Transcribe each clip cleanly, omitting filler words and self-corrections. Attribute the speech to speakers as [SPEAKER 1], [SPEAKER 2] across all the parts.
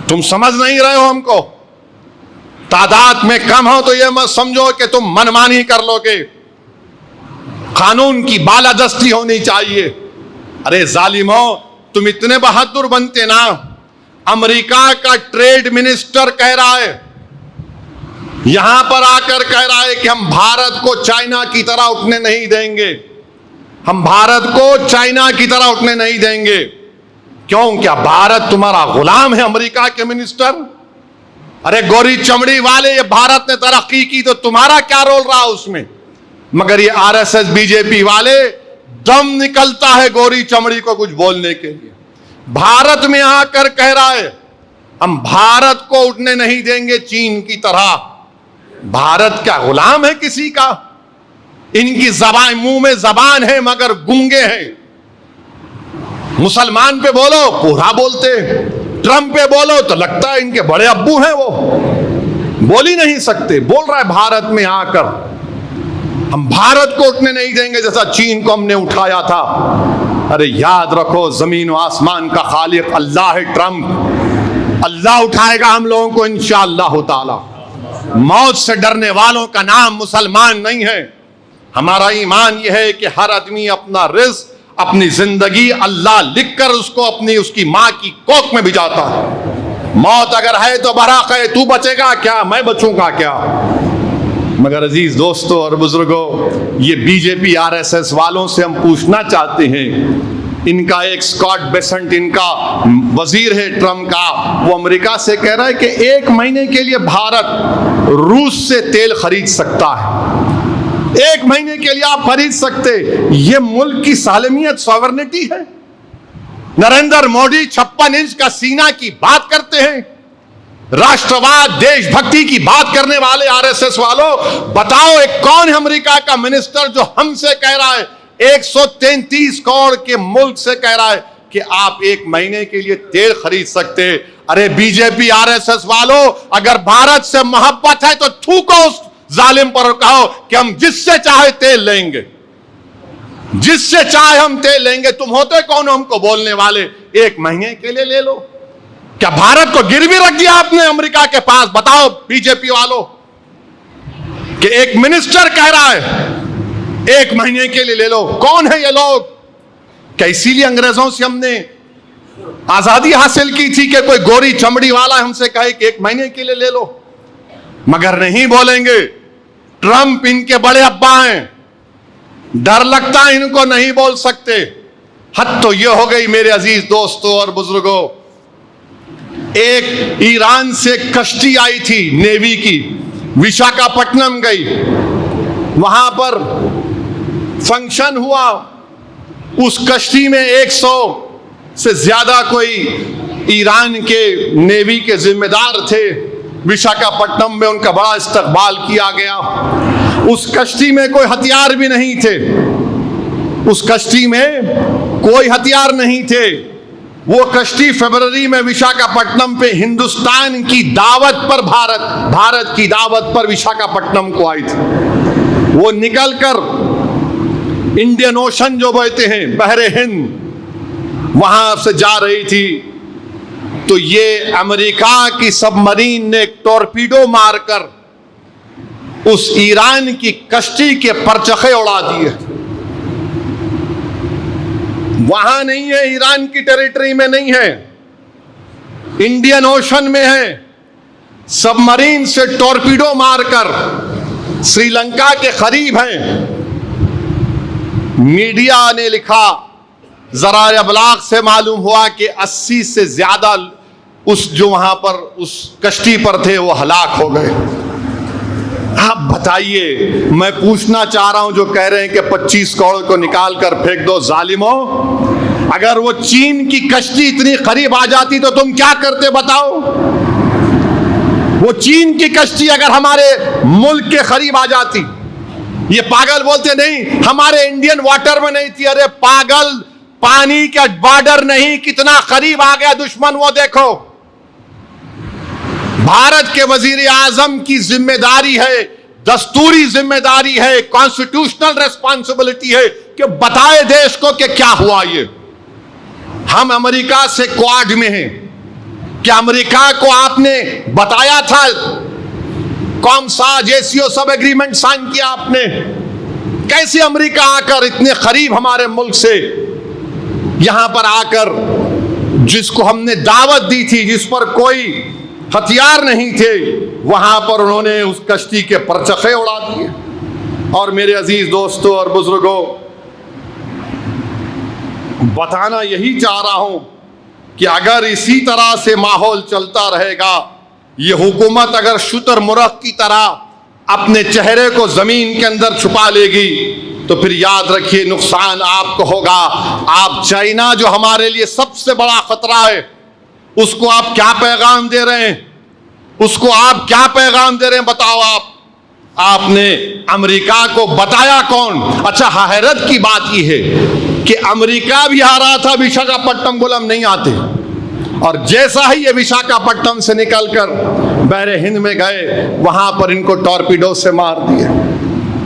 [SPEAKER 1] तुम समझ नहीं रहे हो हमको। तादाद में कम हो तो यह मत समझो कि तुम मनमानी कर लोगे। कानून की बालादस्ती होनी चाहिए। अरे जालिमो, तुम इतने बहादुर बनते ना। अमेरिका का ट्रेड मिनिस्टर कह रहा है, यहां पर आकर कह रहा है कि हम भारत को चाइना की तरह उठने नहीं देंगे। हम भारत को चाइना की तरह उठने नहीं देंगे। क्यों? क्या भारत तुम्हारा गुलाम है? अमेरिका के मिनिस्टर। अरे गोरी चमड़ी वाले, ये भारत ने तरक्की की तो तुम्हारा क्या रोल रहा उसमें? मगर ये आरएसएस बीजेपी वाले, दम निकलता है गोरी चमड़ी को कुछ बोलने के लिए। भारत में आकर कह रहा है हम भारत को उठने नहीं देंगे चीन की तरह। भारत क्या गुलाम है किसी का? इनकी जबान, मुंह में जबान है मगर गूंगे हैं। मुसलमान पे बोलो कोरा बोलते, ट्रंप पे बोलो तो लगता है इनके बड़े अब्बू हैं, वो बोल ही नहीं सकते। बोल रहा है भारत में आकर हम भारत को उठने नहीं देंगे जैसा चीन को हमने उठाया था। अरे याद रखो, जमीन और आसमान का खालिक अल्लाह है। ट्रंप, अल्लाह उठाएगा हम लोगों को इंशाअल्लाह ताला। मौत से डरने वालों का नाम मुसलमान नहीं है। हमारा ईमान यह है कि हर आदमी अपना रिज़्क़, अपनी जिंदगी अल्लाह लिखकर उसको अपनी उसकी मां की कोख में भिजाता है। मौत अगर है तो बराक है, तू बचेगा क्या, मैं बचूंगा क्या? मगर अजीज दोस्तों और बुजुर्गों, ये बीजेपी आरएसएस वालों से हम पूछना चाहते हैं। इनका एक स्कॉट बेसेंट, इनका वजीर है ट्रंप का, वो अमेरिका से कह रहा है कि 1 महीने के लिए भारत रूस से तेल खरीद सकता है। 1 महीने के लिए आप खरीद सकते। ये मुल्क की सालमियत, सॉवरेनिटी है। नरेंद्र मोदी 56 इंच का सीना की बात करते हैं। राष्ट्रवाद, देशभक्ति की बात करने वाले आरएसएस वालों, बताओ एक कौन है अमेरिका का मिनिस्टर जो हमसे कह रहा है, 133 करोड़ के मुल्क से कह रहा है कि आप 1 महीने के लिए तेल खरीद सकते। अरे बीजेपी आरएसएस वालों, अगर भारत से मोहब्बत है तो थूको उस जालिम पर, कहो कि हम जिससे चाहे तेल लेंगे, जिससे चाहे हम तेल लेंगे। तुम होते कौन हमको बोलने वाले 1 महीने के लिए ले लो? क्या भारत को गिरवी रख दिया आपने अमेरिका के पास? बताओ बीजेपी वालों, कि एक मिनिस्टर कह रहा है 1 महीने के लिए ले लो। कौन है ये लोग? क्या इसीलिए अंग्रेजों से हमने आजादी हासिल की थी कि कोई गोरी चमड़ी वाला हमसे कहे कि 1 महीने के लिए ले लो? मगर नहीं बोलेंगे। ट्रंप इनके बड़े अब्बा हैं, डर लगता है इनको, नहीं बोल सकते। हद तो यह हो गई मेरे अजीज दोस्तों और बुजुर्गों, एक ईरान से कश्ती आई थी नेवी की, विशाखापट्टनम गई। वहां पर फंक्शन हुआ। उस कश्ती में 100 से ज्यादा कोई ईरान के नेवी के जिम्मेदार थे। विशाखापट्टनम में उनका बड़ा इस्तकबाल किया गया। उस कश्ती में कोई हथियार भी नहीं थे। उस कश्ती में कोई हथियार नहीं थे। वो कश्ती फरवरी में विशाखापट्टनम पे हिंदुस्तान की दावत पर, भारत की दावत पर विशाखापट्टनम को आई थी। वो निकलकर इंडियन ओशन जो बहते हैं, बहरे हिंद, वहां से जा रही थी। तो ये अमेरिका की सबमरीन ने एक टॉर्पीडो मारकर उस ईरान की कश्ती के परचखे उड़ा दिए। वहां नहीं है, ईरान की टेरिटरी में नहीं है, इंडियन ओशन में है। सबमरीन से टॉर्पीडो मारकर श्रीलंका के करीब हैं। मीडिया ने लिखा, जरा अबलाग से मालूम हुआ कि 80 से ज्यादा उस जो वहां पर उस कश्ती पर थे वो हलाक हो गए। आप बताइए, मैं पूछना चाह रहा हूं जो कह रहे हैं कि 25 करोड़ को निकाल कर फेंक दो, जालिमों, अगर वो चीन की कश्ती इतनी करीब आ जाती तो तुम क्या करते बताओ? वो चीन की कश्ती अगर हमारे मुल्क के करीब आ जाती, ये पागल बोलते नहीं हमारे इंडियन वाटर में नहीं थी। अरे पागल, पानी का बॉर्डर नहीं, कितना करीब आ गया दुश्मन, वो देखो। भारत के वजीर आजम की जिम्मेदारी है, दस्तूरी जिम्मेदारी है, कॉन्स्टिट्यूशनल रेस्पॉन्सिबिलिटी है कि बताए देश को कि क्या हुआ। ये हम अमेरिका से क्वाड में हैं, क्या अमेरिका को आपने बताया था कौन सा जेसीओ सब एग्रीमेंट साइन किया आपने? कैसे अमेरिका आकर इतने करीब हमारे मुल्क से यहां पर आकर जिसको हमने दावत दी थी, जिस पर कोई हथियार नहीं थे, वहां पर उन्होंने उस कश्ती के परचखे उड़ा दिए। और मेरे अजीज दोस्तों और बुजुर्गों, बताना यही चाह रहा हूं कि अगर इसी तरह से माहौल चलता रहेगा, ये हुकूमत अगर शुतुरमुर्ग की तरह अपने चेहरे को जमीन के अंदर छुपा लेगी, तो फिर याद रखिए नुकसान आपको होगा। आप चाइना जो हमारे लिए सबसे बड़ा खतरा है, उसको आप क्या पैगाम दे रहे हैं? उसको आप क्या पैगाम दे रहे हैं बताओ आप? आपने अमेरिका को बताया कौन? अच्छा, हैरत की बात यह है कि अमेरिका भी आ रहा था विशाखापट्टनम को, हम नहीं आते, और जैसा ही ये विशाखापट्टनम से निकलकर बहरे हिंद में गए, वहां पर इनको टॉर्पीडो से मार दिए।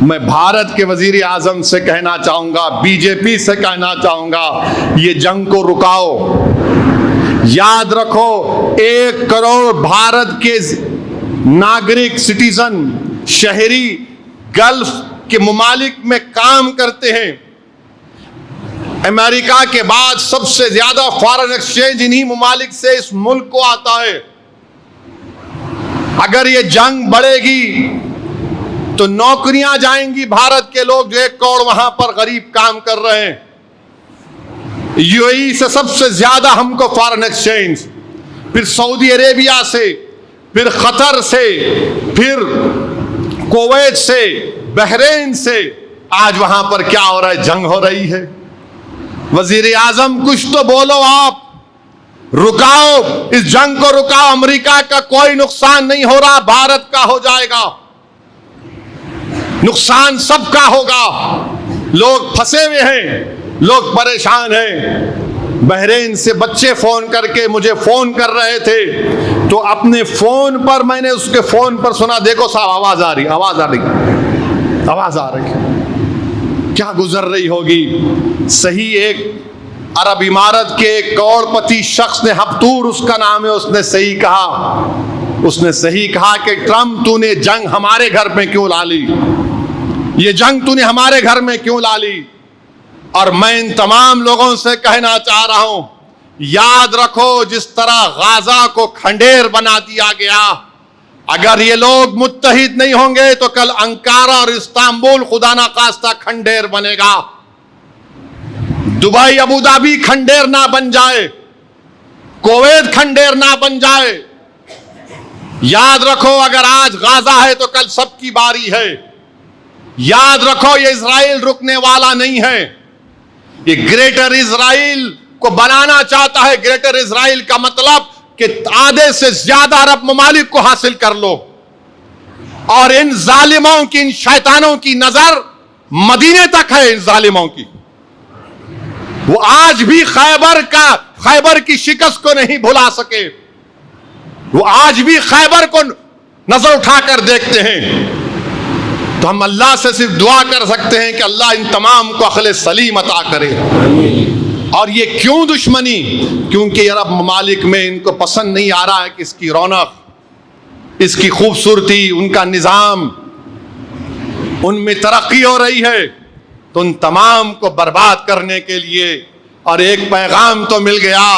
[SPEAKER 1] मैं भारत के वजीर आजम से कहना चाहूंगा, बीजेपी से कहना चाहूंगा, ये जंग को रुकाओ। याद रखो, 1 करोड़ भारत के नागरिक, सिटीजन, शहरी गल्फ के मुमालिक में काम करते हैं। अमेरिका के बाद सबसे ज्यादा फॉरेन एक्सचेंज इन्हीं मुमालिक से इस मुल्क को आता है। अगर ये जंग बढ़ेगी तो नौकरियां जाएंगी। भारत के लोग जो 1 करोड़ वहां पर गरीब काम कर रहे हैं, यूएई से सबसे ज्यादा हमको फॉरेन एक्सचेंज, फिर सऊदी अरेबिया से, फिर कतर से, फिर कुवैत से, बहरीन से। आज वहां पर क्या हो रहा है? जंग हो रही है। वजीर आजम कुछ तो बोलो आप, रुकाओ इस जंग को, रुकाओ। अमेरिका का कोई नुकसान नहीं हो रहा, भारत का हो जाएगा। नुकसान सबका होगा। लोग फंसे हुए हैं, लोग परेशान हैं। बहरीन से बच्चे फोन करके मुझे फोन कर रहे थे, तो अपने फोन पर मैंने उसके फोन पर सुना, देखो साहब आवाज आ रही, आवाज आ रही, आवाज आ रही। क्या गुजर रही होगी। सही एक अरब इमारत के एक करोड़पति शख्स ने, हफ्तूर उसका नाम है, उसने सही कहा, उसने सही कहा कि ट्रम्प तूने जंग हमारे घर में क्यों ला ली? ये जंग तूने हमारे घर में क्यों ला ली? और मैं इन तमाम लोगों से कहना चाह रहा हूं, याद रखो, जिस तरह गाजा को खंडेर बना दिया गया, अगर ये लोग मुत्तहिद नहीं होंगे तो कल अंकारा और इस्तांबुल खुदा ना खास्ता खंडेर बनेगा। दुबई अबू धाबी खंडेर ना बन जाए, कुवैत खंडेर ना बन जाए। याद रखो, अगर आज गाजा है तो कल सबकी बारी है। याद रखो, ये इजराइल रुकने वाला नहीं है। ये ग्रेटर इजराइल को बनाना चाहता है। ग्रेटर इजराइल का मतलब कि आधे से ज्यादा अरब ममालिक को हासिल कर लो, और इन जालिमों की, इन शैतानों की नजर मदीने तक है। इन जालिमों की, वो आज भी खैबर की शिकस्त को नहीं भुला सके। वो आज भी खैबर को नजर उठाकर देखते हैं। तो हम अल्लाह से सिर्फ दुआ कर सकते हैं कि अल्लाह इन तमाम को अक्ल सलीम अता करे। और ये क्यों दुश्मनी? क्योंकि अरब ममालिक में इनको पसंद नहीं आ रहा है कि इसकी रौनक, इसकी खूबसूरती, उनका निज़ाम, उनमें तरक्की हो रही है, तो उन तमाम को बर्बाद करने के लिए। और एक पैगाम तो मिल गया,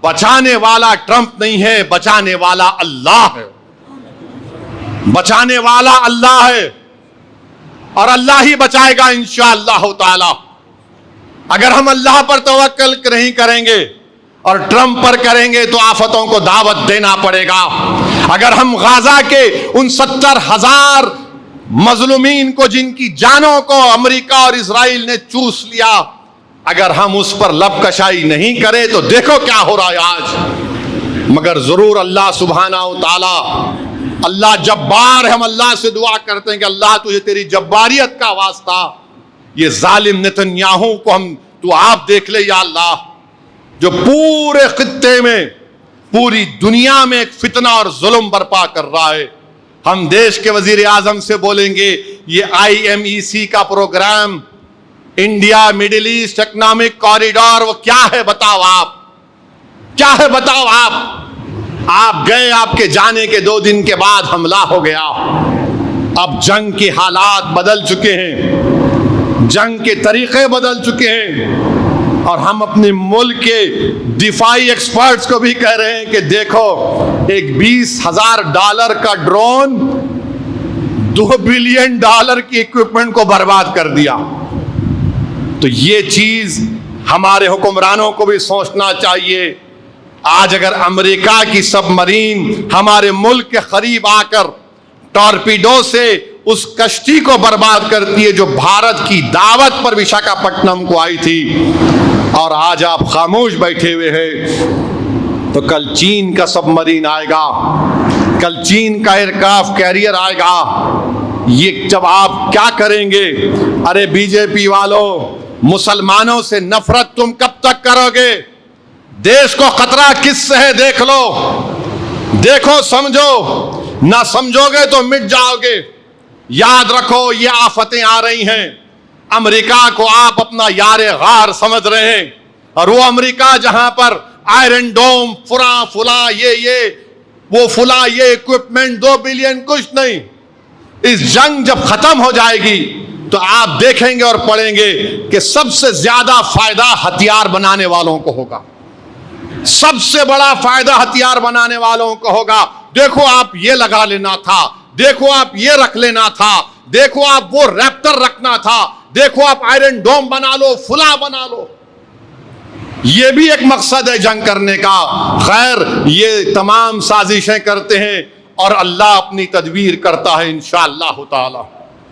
[SPEAKER 1] बचाने वाला ट्रंप नहीं है, बचाने वाला अल्लाह है। बचाने वाला अल्लाह है, और अल्लाह ही बचाएगा इंशाअल्लाह ताला। अगर हम अल्लाह पर तवक्कल नहीं करेंगे और ट्रंप पर करेंगे तो आफतों को दावत देना पड़ेगा। अगर हम गाजा के उन 70,000 मजलूमीन को, जिनकी जानों को अमेरिका और इजराइल ने चूस लिया, अगर हम उस पर लबकशाई नहीं करें तो देखो क्या हो रहा है आज। मगर जरूर अल्लाह सुब्हाना व ताला, अल्लाह जब्बार है। हम अल्लाह से दुआ करते हैं कि अल्लाह तुझे तेरी जब्बारियत का वास्ता, ये जालिम नेतन्याहू को तू आप देख ले या अल्लाह, जो पूरे खित्ते में, पूरी दुनिया में एक फितना और जुल्म बर्पा कर रहा है। हम देश के वजीर आजम से बोलेंगे, ये IMEC का प्रोग्राम, India Middle East economic corridor, वो क्या है बताओ आप? क्या है बताओ आप? गए, आपके जाने के 2 दिन के बाद हमला हो गया। अब जंग के हालात बदल चुके हैं, जंग के तरीके बदल चुके हैं, और हम अपने मुल्क के दिफाई एक्सपर्ट्स को भी कह रहे हैं कि देखो, एक $20,000 का ड्रोन $2 बिलियन की इक्विपमेंट को बर्बाद कर दिया। तो ये चीज हमारे हुक्मरानों को भी सोचना चाहिए। आज अगर अमेरिका की सबमरीन हमारे मुल्क के करीब आकर टॉर्पीडो से उस कश्ती को बर्बाद करती है जो भारत की दावत पर विशाखापट्टनम को आई थी, और आज आप खामोश बैठे हुए हैं, तो कल चीन का सबमरीन आएगा, कल चीन का एयरक्राफ्ट कैरियर आएगा। ये जब आप क्या करेंगे? अरे बीजेपी वालों, मुसलमानों से नफरत तुम कब तक करोगे? देश को खतरा किससे है देख लो, देखो, समझो। ना समझोगे तो मिट जाओगे। याद रखो, ये आफतें आ रही हैं। अमेरिका को आप अपना यारे गार समझ रहे हैं, और वो अमेरिका जहां पर आयरन डोम, फुला ये इक्विपमेंट, 2 बिलियन कुछ नहीं। इस जंग जब खत्म हो जाएगी तो आप देखेंगे और पढ़ेंगे कि सबसे ज्यादा फायदा हथियार बनाने वालों को होगा, सबसे बड़ा फायदा हथियार बनाने वालों को होगा। देखो, आप ये लगा लेना था, देखो आप ये रख लेना था, देखो आप वो रैप्टर रखना था, देखो आप आयरन डोम बना लो, फुला बना लो। ये भी एक मकसद है जंग करने का। खैर, ये तमाम साजिशें करते हैं और अल्लाह अपनी तदबीर करता है इंशाअल्लाह ताला।